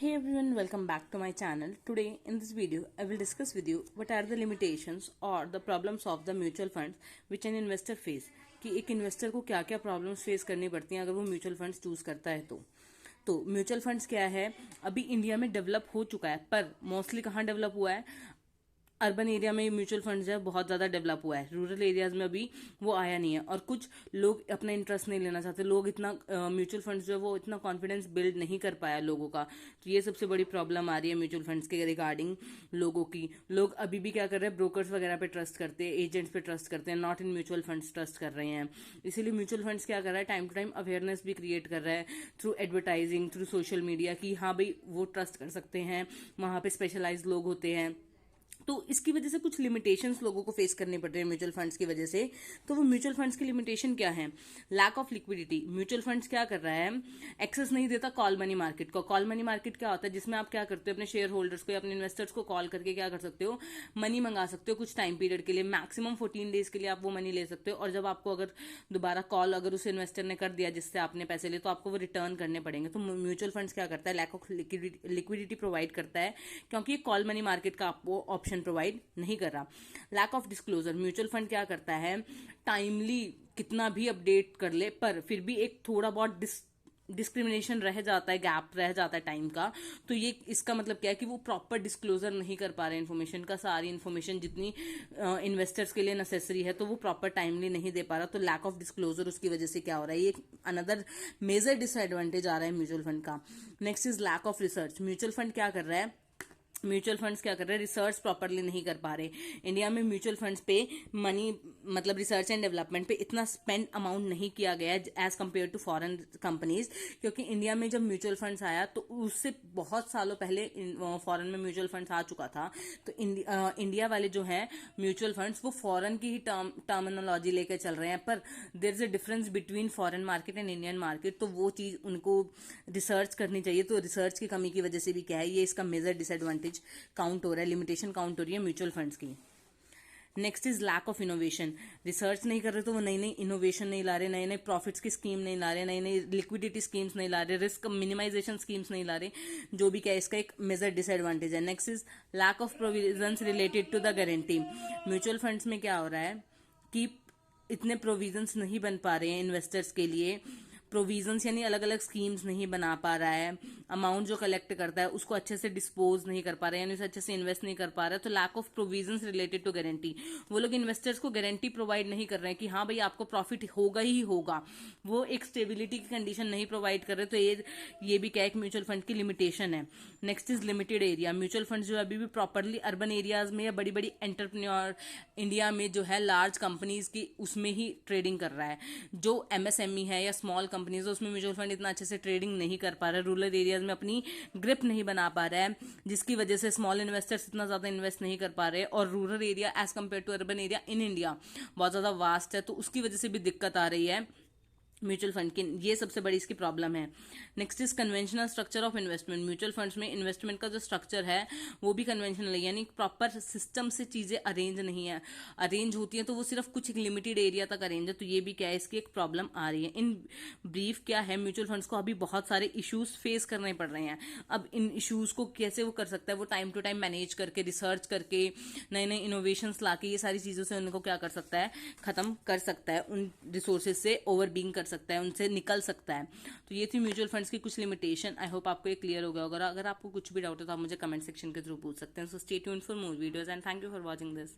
Hey everyone, welcome back to my channel. Today in this video, I will discuss with you what are the limitations or the problems of the mutual funds which an investor face. कि एक investor को क्या क्या problems face करनी पड़ती हैं अगर वो म्यूचुअल फंड्स चूज करता है तो म्यूचुअल फंड्स क्या है, अभी इंडिया में डेवलप हो चुका है, पर मोस्टली कहाँ डेवलप हुआ है, अर्बन एरिया में म्यूचुअल फंड जो है बहुत ज़्यादा डेवलप हुआ है, रूरल एरियाज में अभी वो आया नहीं है। और कुछ लोग अपना इंटरेस्ट नहीं लेना चाहते, लोग इतना म्यूचुअल फंड्स जो है वो इतना कॉन्फिडेंस बिल्ड नहीं कर पाया लोगों का। तो ये सबसे बड़ी प्रॉब्लम आ रही है म्यूचुअल फंड्स के रिगार्डिंग लोगों की। लोग अभी भी क्या कर रहे हैं, ब्रोकर्स वगैरह पे ट्रस्ट करते हैं, एजेंट्स पे ट्रस्ट करते हैं, not in mutual funds trust कर रहे हैं। इसीलिए म्यूचुअल फंड्स क्या कर रहा है, टाइम टू टाइम अवेयरनेस भी क्रिएट कर रहा है through advertising, through social media, कि हाँ भाई वो ट्रस्ट कर सकते हैं, वहाँ पे स्पेशलाइज लोग होते हैं। तो इसकी वजह से कुछ लिमिटेशंस लोगों को फेस करने पड़ रहे हैं म्यूचुअल फंड्स की वजह से। तो वो म्यूचुअल फंड्स की लिमिटेशन क्या है? Lack of liquidity. Mutual funds क्या कर रहा है, एक्सेस नहीं देता कॉल मनी मार्केट को। कॉल मनी मार्केट क्या होता है, जिसमें आप क्या करते हो, अपने शेयर होल्डर्स को या अपने इन्वेस्टर्स को कॉल करके क्या कर सकते हो, मनी मंगा सकते हो कुछ टाइम पीरियड के लिए, मैक्सिमम 14 डेज के लिए आप वो मनी ले सकते हो। और जब आपको अगर दोबारा कॉल अगर उस इन्वेस्टर ने कर दिया जिससे आपने पैसे लिए, तो आपको वो रिटर्न करने पड़ेंगे। तो म्यूचुअल फंड्स क्या करता है, लैक ऑफ लिक्विडिटी प्रोवाइड करता है, क्योंकि कॉल मनी मार्केट का आपको ऑप्शन प्रोवाइड नहीं कर रहा। Lack of disclosure. Mutual fund क्या करता है, टाइमली कितना भी अपडेट कर ले पर फिर भी एक थोड़ा बहुत डिस्क्रिमिनेशन रह जाता है, गैप रह जाता है टाइम का। तो ये इसका मतलब क्या है कि वो प्रॉपर डिस्क्लोजर नहीं कर पा रहे इन्फॉर्मेशन का, सारी इन्फॉर्मेशन जितनी इन्वेस्टर्स के लिए नेसेसरी है, तो वो प्रॉपर टाइमली नहीं दे पा रहा। तो लैक ऑफ डिस्क्लोजर उसकी वजह से क्या हो रहा है, ये अनदर मेजर डिसएडवांटेज आ रहा है म्यूचुअल फंड का। Next is lack of research. Mutual fund क्या कर रहा है, म्यूचुअल फंड्स क्या कर रहे हैं, रिसर्च प्रॉपरली नहीं कर पा रहे। इंडिया में म्यूचुअल फंड्स पे मनी मतलब रिसर्च एंड डेवलपमेंट पे इतना स्पेंड अमाउंट नहीं किया गया as compare to foreign companies, क्योंकि इंडिया में जब म्यूचुअल फंड्स आया तो उससे बहुत सालों पहले फॉरेन में म्यूचुअल फंड्स आ चुका था। तो इंडिया वाले जो है म्यूचुअल फंड्स वो फॉरेन की ही टर्मिनोलॉजी लेकर चल रहे हैं, पर there is a difference between foreign market and Indian market. तो वो चीज उनको रिसर्च करनी चाहिए। तो रिसर्च की कमी की वजह से भी क्या है, ये इसका मेजर डिसएडवांटेज काउंट हो रहा है, लिमिटेशन काउंट हो रही है म्यूचुअल फंड्स की। Next is lack of innovation. Research नहीं कर रहे तो वो नई नई इनोवेशन नहीं ला रहे, नए नए प्रॉफिट्स की स्कीम नहीं ला रहे, नई नई लिक्विडिटी स्कीम्स नहीं ला रहे, रिस्क मिनिमाइजेशन स्कीम्स नहीं ला रहे, जो भी क्या है इसका एक मेजर डिसएडवांटेज है। Next is lack of provisions related to the guarantee. Mutual funds में क्या हो रहा है कि इतने प्रोविजंस नहीं बन पा रहे हैं इन्वेस्टर्स के लिए, प्रोविजंस यानी अलग अलग स्कीम्स नहीं बना पा रहा है, अमाउंट जो कलेक्ट करता है उसको अच्छे से डिस्पोज नहीं कर पा रहा है, यानी उसे अच्छे से इन्वेस्ट नहीं कर पा रहा है। तो lack of provisions related to guarantee. वो लोग इन्वेस्टर्स को गारंटी प्रोवाइड नहीं कर रहे हैं कि हाँ भाई आपको प्रॉफिट होगा ही होगा, वो एक स्टेबिलिटी की कंडीशन नहीं प्रोवाइड कर रहे। तो ये भी क्या एक म्यूचुअल फंड की लिमिटेशन है। Next is limited area. Mutual fund जो अभी भी प्रॉपरली अर्बन एरियाज में या बड़ी बड़ी एंटरप्रेन्योर इंडिया में जो है लार्ज कंपनीज की उसमें ही ट्रेडिंग कर रहा है। जो एमएसएमई है या स्मॉल कंपनीज है उसमें म्यूचुअल फंड इतना अच्छे से ट्रेडिंग नहीं कर पा रहा है, रूरल एरियाज में अपनी ग्रिप नहीं बना पा रहा है, जिसकी वजह से स्मॉल इन्वेस्टर्स इतना ज्यादा इन्वेस्ट नहीं कर पा रहे। और rural area as compare to urban area in India बहुत ज्यादा वास्ट है, तो उसकी वजह से भी दिक्कत आ रही है म्यूचुअल फंड की। ये सबसे बड़ी इसकी प्रॉब्लम है। Next is conventional structure of investment. Mutual funds में इन्वेस्टमेंट का जो स्ट्रक्चर है वो भी कन्वेंशनल है, यानी प्रॉपर सिस्टम से चीजें अरेंज नहीं है, अरेंज होती है तो वो सिर्फ कुछ एक लिमिटेड एरिया तक अरेंज है। तो ये भी क्या है, इसकी एक प्रॉब्लम आ रही है। इन ब्रीफ क्या है, म्यूचुअल फंड्स को अभी बहुत सारे इश्यूज फेस करने पड़ रहे हैं। अब इन इश्यूज को कैसे वो कर सकता है, वो टाइम टू टाइम मैनेज करके, रिसर्च करके, नए नए इनोवेशंस लाके ये सारी चीजों से उनको क्या कर सकता है, खत्म कर सकता है, उन रिसोर्सेज से ओवर बीइंग कर सकता है, उनसे निकल सकता है। तो ये थी म्यूचुअल फंड्स की कुछ लिमिटेशन। आई होप आपको ये क्लियर हो गया होगा। अगर आपको कुछ भी डाउट है तो आप मुझे कमेंट सेक्शन के थ्रू पूछ सकते हैं। So stay tuned for more videos and thank you for watching this.